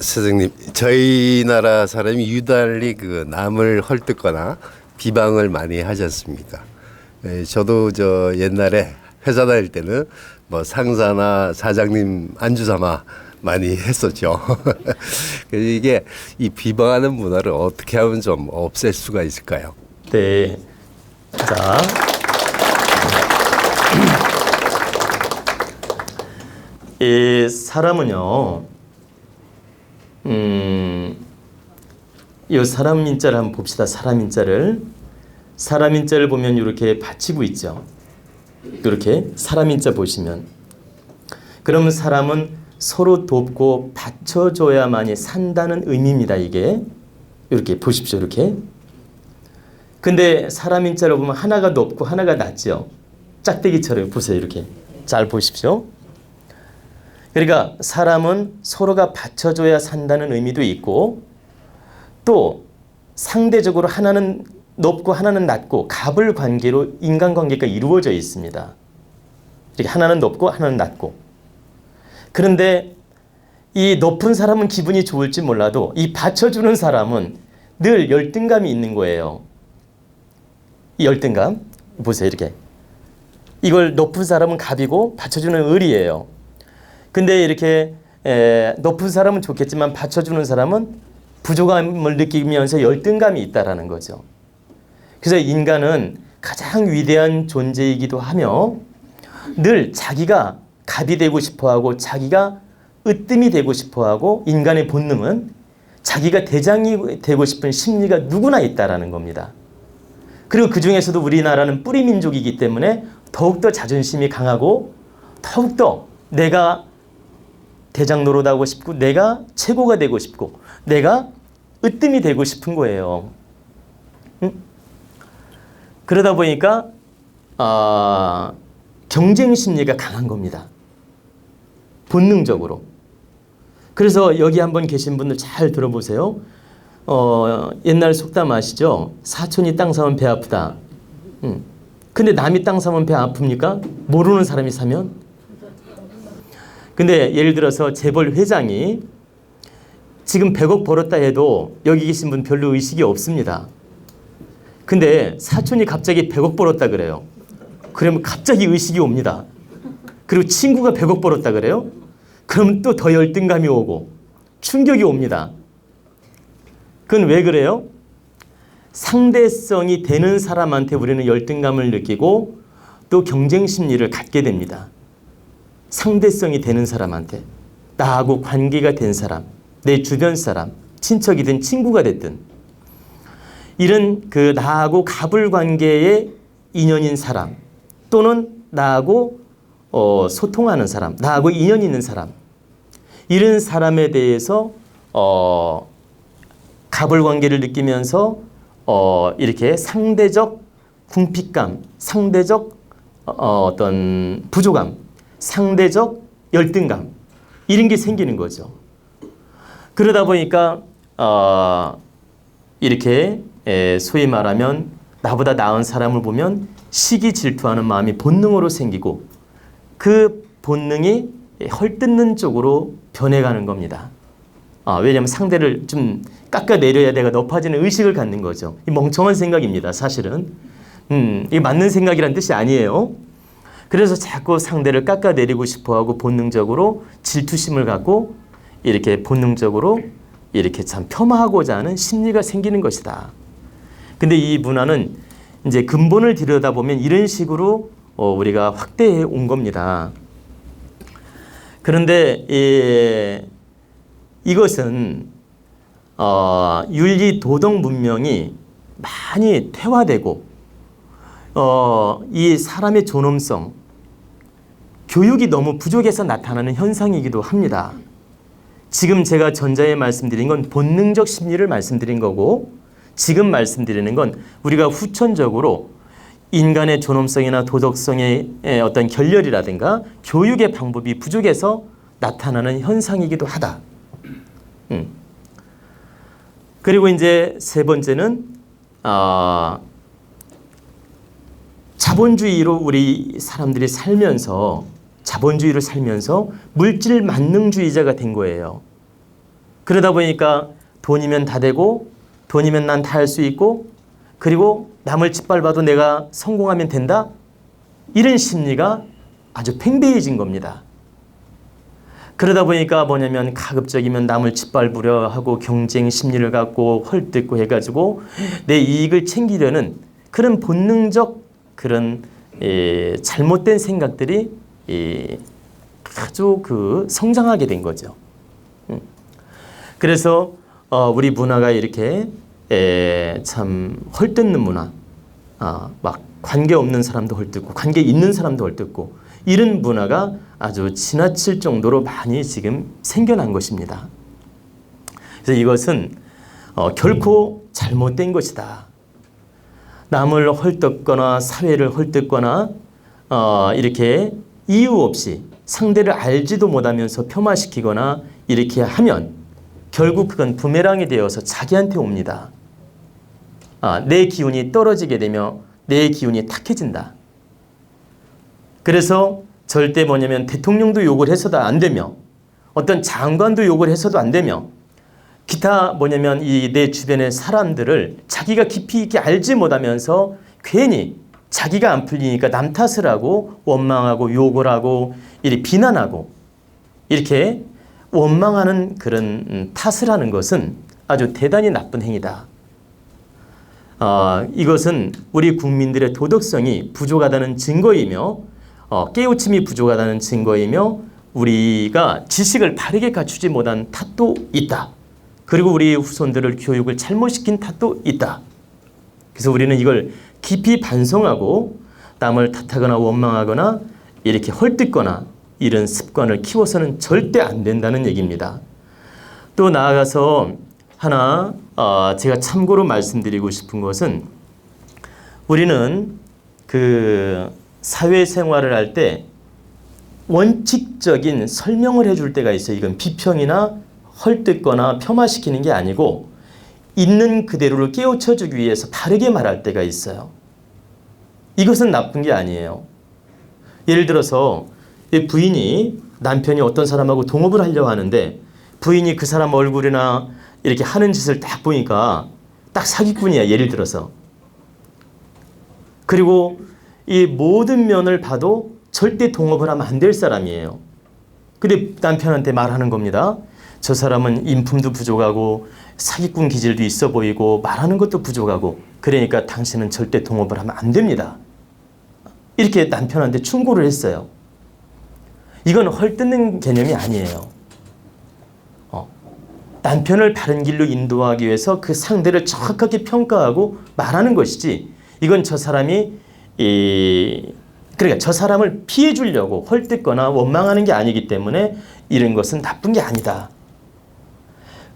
선생님, 저희 나라 사람이 유달리 그 남을 헐뜯거나 비방을 많이 하지 않습니까? 저도 저 옛날에 회사 다닐 때는 뭐 상사나 사장님 안주 삼아 많이 했었죠. 그래서 이게 이 비방하는 문화를 어떻게 하면 좀 없앨 수가 있을까요? 네. 자. 이 사람은요, 이 사람 인자를 한번 봅시다. 사람 인자를 보면 이렇게 받치고 있죠. 이렇게 사람 인자 보시면, 그러면 사람은 서로 돕고 받쳐줘야만이 산다는 의미입니다. 이게 이렇게 보십시오. 이렇게. 근데 사람 인자를 보면 하나가 높고 하나가 낮죠. 짝대기처럼 보세요. 이렇게 잘 보십시오. 그러니까 사람은 서로가 받쳐줘야 산다는 의미도 있고, 또 상대적으로 하나는 높고 하나는 낮고 갑을 관계로 인간관계가 이루어져 있습니다. 이렇게 하나는 높고 하나는 낮고. 그런데 이 높은 사람은 기분이 좋을지 몰라도 이 받쳐주는 사람은 늘 열등감이 있는 거예요. 이 열등감 보세요. 이렇게 이걸 높은 사람은 갑이고 받쳐주는 을이에요. 근데 이렇게 높은 사람은 좋겠지만 받쳐주는 사람은 부족함을 느끼면서 열등감이 있다라는 거죠. 그래서 인간은 가장 위대한 존재이기도 하며 늘 자기가 갑이 되고 싶어하고 자기가 으뜸이 되고 싶어하고, 인간의 본능은 자기가 대장이 되고 싶은 심리가 누구나 있다라는 겁니다. 그리고 그 중에서도 우리나라는 뿌리 민족이기 때문에 더욱더 자존심이 강하고 더욱더 내가 대장 노릇하고 싶고 내가 최고가 되고 싶고 내가 으뜸이 되고 싶은 거예요. 그러다 보니까 경쟁 심리가 강한 겁니다. 본능적으로. 그래서 여기 한번 계신 분들 잘 들어보세요. 옛날 속담 아시죠? 사촌이 땅 사면 배 아프다. 근데 남이 땅 사면 배 아픕니까? 모르는 사람이 사면? 근데 예를 들어서 재벌 회장이 지금 100억 벌었다 해도 여기 계신 분 별로 의식이 없습니다. 근데 사촌이 갑자기 100억 벌었다 그래요. 그러면 갑자기 의식이 옵니다. 그리고 친구가 100억 벌었다 그래요. 그러면 또 더 열등감이 오고 충격이 옵니다. 그건 왜 그래요? 상대성이 되는 사람한테 우리는 열등감을 느끼고 또 경쟁 심리를 갖게 됩니다. 상대성이 되는 사람한테, 나하고 관계가 된 사람, 내 주변 사람, 친척이든 친구가 됐든, 이런 그 나하고 갑을 관계의 인연인 사람, 또는 나하고 소통하는 사람, 나하고 인연 있는 사람, 이런 사람에 대해서 갑을 관계를 느끼면서 이렇게 상대적 궁핍감, 상대적 어떤 부족감, 상대적 열등감, 이런 게 생기는 거죠. 그러다 보니까 이렇게 소위 말하면 나보다 나은 사람을 보면 시기 질투하는 마음이 본능으로 생기고, 그 본능이 헐뜯는 쪽으로 변해가는 겁니다. 왜냐하면 상대를 좀 깎아내려야 내가 높아지는 의식을 갖는 거죠. 이 멍청한 생각입니다. 사실은 이게 맞는 생각이란 뜻이 아니에요. 그래서 자꾸 상대를 깎아내리고 싶어하고 본능적으로 질투심을 갖고 이렇게 본능적으로 이렇게 참 폄하하고자 하는 심리가 생기는 것이다. 근데 이 문화는 이제 근본을 들여다보면 이런 식으로 우리가 확대해 온 겁니다. 그런데 이것은 윤리 도덕 문명이 많이 퇴화되고 이 사람의 존엄성, 교육이 너무 부족해서 나타나는 현상이기도 합니다. 지금 제가 전자에 말씀드린 건 본능적 심리를 말씀드린 거고, 지금 말씀드리는 건 우리가 후천적으로 인간의 존엄성이나 도덕성의 어떤 결렬이라든가 교육의 방법이 부족해서 나타나는 현상이기도 하다. 그리고 이제 세 번째는 자본주의로 우리 사람들이 살면서, 자본주의를 살면서 물질 만능주의자가 된 거예요. 그러다 보니까 돈이면 다 되고 돈이면 난 다 할 수 있고 그리고 남을 짓밟아도 내가 성공하면 된다. 이런 심리가 아주 팽배해진 겁니다. 그러다 보니까 뭐냐면 가급적이면 남을 짓밟으려 하고 경쟁 심리를 갖고 헐뜯고 해가지고 내 이익을 챙기려는 그런 본능적 그런 잘못된 생각들이 아주 성장하게 된 거죠. 그래서 우리 문화가 이렇게 참 헐뜯는 문화, 막 관계 없는 사람도 헐뜯고 관계 있는 사람도 헐뜯고 이런 문화가 아주 지나칠 정도로 많이 지금 생겨난 것입니다. 그래서 이것은 결코 잘못된 것이다. 남을 헐뜯거나 사회를 헐뜯거나 이렇게 이유 없이 상대를 알지도 못하면서 폄하시키거나 이렇게 하면 결국 그건 부메랑이 되어서 자기한테 옵니다. 내 기운이 떨어지게 되며 내 기운이 탁해진다. 그래서 절대 뭐냐면 대통령도 욕을 해서도 안 되며 어떤 장관도 욕을 해서도 안 되며 기타 뭐냐면 이 내 주변의 사람들을 자기가 깊이 있게 알지 못하면서 괜히 자기가 안 풀리니까 남 탓을 하고 원망하고 욕을 하고 이렇게 비난하고 이렇게 원망하는 그런 탓을 하는 것은 아주 대단히 나쁜 행위다. 이것은 우리 국민들의 도덕성이 부족하다는 증거이며 깨우침이 부족하다는 증거이며 우리가 지식을 바르게 갖추지 못한 탓도 있다. 그리고 우리 후손들을 교육을 잘못시킨 탓도 있다. 그래서 우리는 이걸 깊이 반성하고 남을 탓하거나 원망하거나 이렇게 헐뜯거나 이런 습관을 키워서는 절대 안 된다는 얘기입니다. 또 나아가서 하나 제가 참고로 말씀드리고 싶은 것은 우리는 그 사회생활을 할 때 원칙적인 설명을 해줄 때가 있어요. 이건 비평이나 헐뜯거나 폄하시키는 게 아니고 있는 그대로를 깨우쳐주기 위해서 바르게 말할 때가 있어요. 이것은 나쁜 게 아니에요. 예를 들어서 부인이 남편이 어떤 사람하고 동업을 하려고 하는데 부인이 그 사람 얼굴이나 이렇게 하는 짓을 딱 보니까 딱 사기꾼이야. 예를 들어서. 그리고 이 모든 면을 봐도 절대 동업을 하면 안 될 사람이에요. 근데 남편한테 말하는 겁니다. 저 사람은 인품도 부족하고 사기꾼 기질도 있어 보이고 말하는 것도 부족하고 그러니까 당신은 절대 동업을 하면 안 됩니다. 이렇게 남편한테 충고를 했어요. 이건 헐뜯는 개념이 아니에요. 남편을 바른 길로 인도하기 위해서 그 상대를 정확하게 평가하고 말하는 것이지 이건 저 사람이 그러니까 저 사람을 피해 주려고 헐뜯거나 원망하는 게 아니기 때문에 이런 것은 나쁜 게 아니다.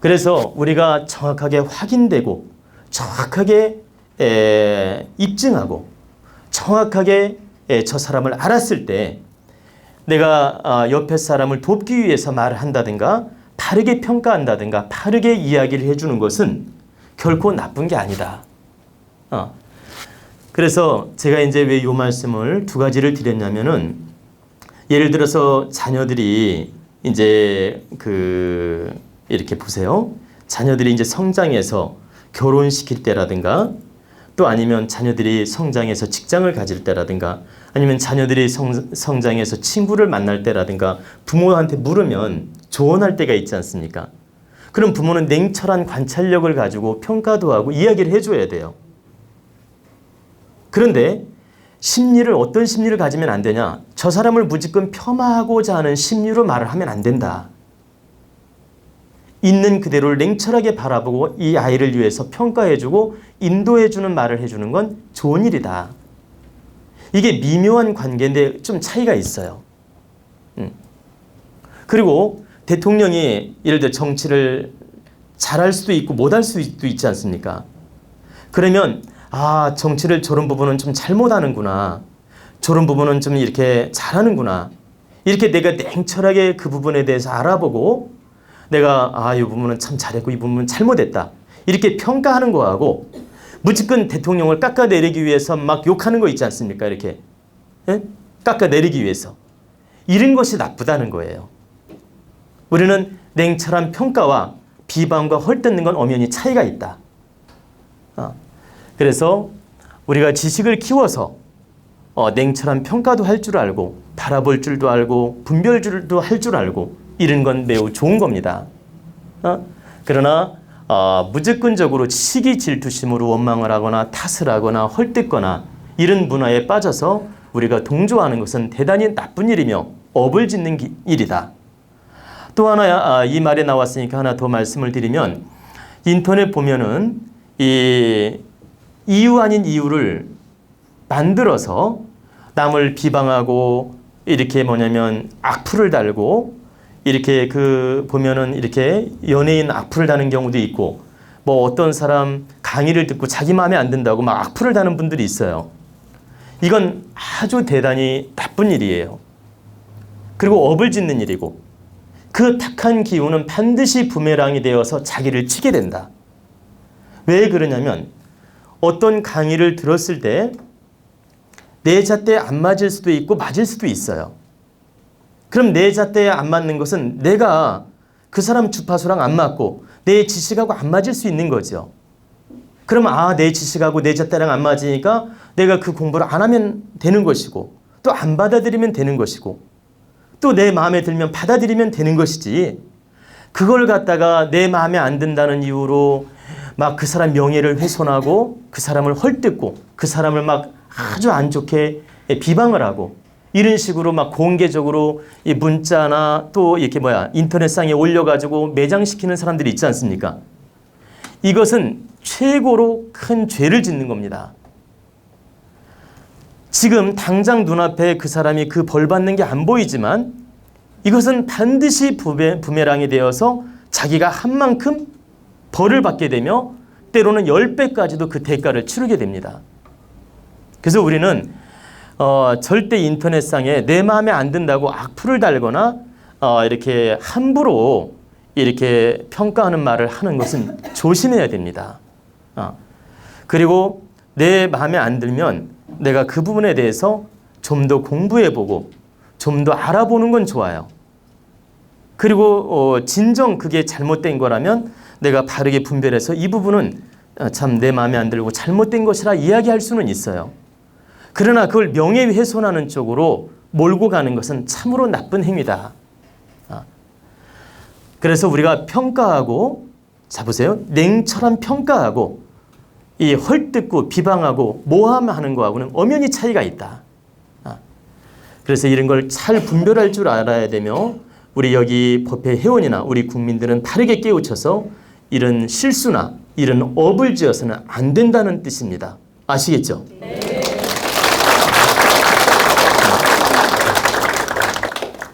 그래서 우리가 정확하게 확인되고 정확하게 입증하고 정확하게 저 사람을 알았을 때 내가 옆에 사람을 돕기 위해서 말을 한다든가 바르게 평가한다든가 바르게 이야기를 해주는 것은 결코 나쁜 게 아니다. 그래서 제가 이제 왜 이 말씀을 두 가지를 드렸냐면은 예를 들어서 자녀들이 이제 이렇게 보세요. 자녀들이 이제 성장해서 결혼시킬 때라든가 또 아니면 자녀들이 성장해서 직장을 가질 때라든가 아니면 자녀들이 성장해서 친구를 만날 때라든가 부모한테 물으면 조언할 때가 있지 않습니까? 그럼 부모는 냉철한 관찰력을 가지고 평가도 하고 이야기를 해줘야 돼요. 그런데 심리를 어떤 심리를 가지면 안 되냐? 저 사람을 무조건 폄하하고자 하는 심리로 말을 하면 안 된다. 있는 그대로를 냉철하게 바라보고 이 아이를 위해서 평가해주고 인도해주는 말을 해주는 건 좋은 일이다. 이게 미묘한 관계인데 좀 차이가 있어요. 그리고 대통령이 예를 들어 정치를 잘할 수도 있고 못할 수도 있지 않습니까? 그러면 정치를 저런 부분은 좀 잘못하는구나. 저런 부분은 좀 이렇게 잘하는구나. 이렇게 내가 냉철하게 그 부분에 대해서 알아보고 내가 이 부분은 참 잘했고 이 부분은 잘못했다. 이렇게 평가하는 거하고 무조건 대통령을 깎아내리기 위해서 막 욕하는 거 있지 않습니까? 이렇게 깎아내리기 위해서. 이런 것이 나쁘다는 거예요. 우리는 냉철한 평가와 비방과 헐뜯는 건 엄연히 차이가 있다. 그래서 우리가 지식을 키워서 냉철한 평가도 할 줄 알고 바라볼 줄도 알고 분별줄도 할 줄 알고 이런 건 매우 좋은 겁니다. 그러나 무조건적으로 시기 질투심으로 원망을 하거나 탓을 하거나 헐뜯거나 이런 문화에 빠져서 우리가 동조하는 것은 대단히 나쁜 일이며 업을 짓는 일이다. 또 하나 이 말에 나왔으니까 하나 더 말씀을 드리면 인터넷 보면은 이 이유 아닌 이유를 만들어서 남을 비방하고 이렇게 뭐냐면 악플을 달고 이렇게 보면은 이렇게 연예인 악플을 다는 경우도 있고 뭐 어떤 사람 강의를 듣고 자기 마음에 안 든다고 막 악플을 다는 분들이 있어요. 이건 아주 대단히 나쁜 일이에요. 그리고 업을 짓는 일이고 그 탁한 기운은 반드시 부메랑이 되어서 자기를 치게 된다. 왜 그러냐면 어떤 강의를 들었을 때 내 잣대에 안 맞을 수도 있고 맞을 수도 있어요. 그럼 내 잣대에 안 맞는 것은 내가 그 사람 주파수랑 안 맞고 내 지식하고 안 맞을 수 있는 거죠. 그럼 내 지식하고 내 잣대랑 안 맞으니까 내가 그 공부를 안 하면 되는 것이고 또 안 받아들이면 되는 것이고 또 내 마음에 들면 받아들이면 되는 것이지 그걸 갖다가 내 마음에 안 든다는 이유로 막 그 사람 명예를 훼손하고 그 사람을 헐뜯고 그 사람을 막 아주 안 좋게 비방을 하고 이런 식으로 막 공개적으로 이 문자나 또 이렇게 인터넷상에 올려가지고 매장시키는 사람들이 있지 않습니까? 이것은 최고로 큰 죄를 짓는 겁니다. 지금 당장 눈앞에 그 사람이 그 벌 받는 게 안 보이지만 이것은 반드시 부메랑이 되어서 자기가 한 만큼 벌을 받게 되며 때로는 10배까지도 그 대가를 치르게 됩니다. 그래서 우리는 절대 인터넷상에 내 마음에 안 든다고 악플을 달거나 이렇게 함부로 이렇게 평가하는 말을 하는 것은 조심해야 됩니다. 그리고 내 마음에 안 들면 내가 그 부분에 대해서 좀 더 공부해보고 좀 더 알아보는 건 좋아요. 그리고 진정 그게 잘못된 거라면 내가 바르게 분별해서 이 부분은 참 내 마음에 안 들고 잘못된 것이라 이야기할 수는 있어요. 그러나 그걸 명예훼손하는 쪽으로 몰고 가는 것은 참으로 나쁜 행위다. 그래서 우리가 평가하고 자 보세요. 냉철한 평가하고 이 헐뜯고 비방하고 모함하는 거하고는 엄연히 차이가 있다. 그래서 이런 걸 잘 분별할 줄 알아야 되며 우리 여기 법회 회원이나 우리 국민들은 바르게 깨우쳐서 이런 실수나 이런 업을 지어서는 안 된다는 뜻입니다. 아시겠죠? 네.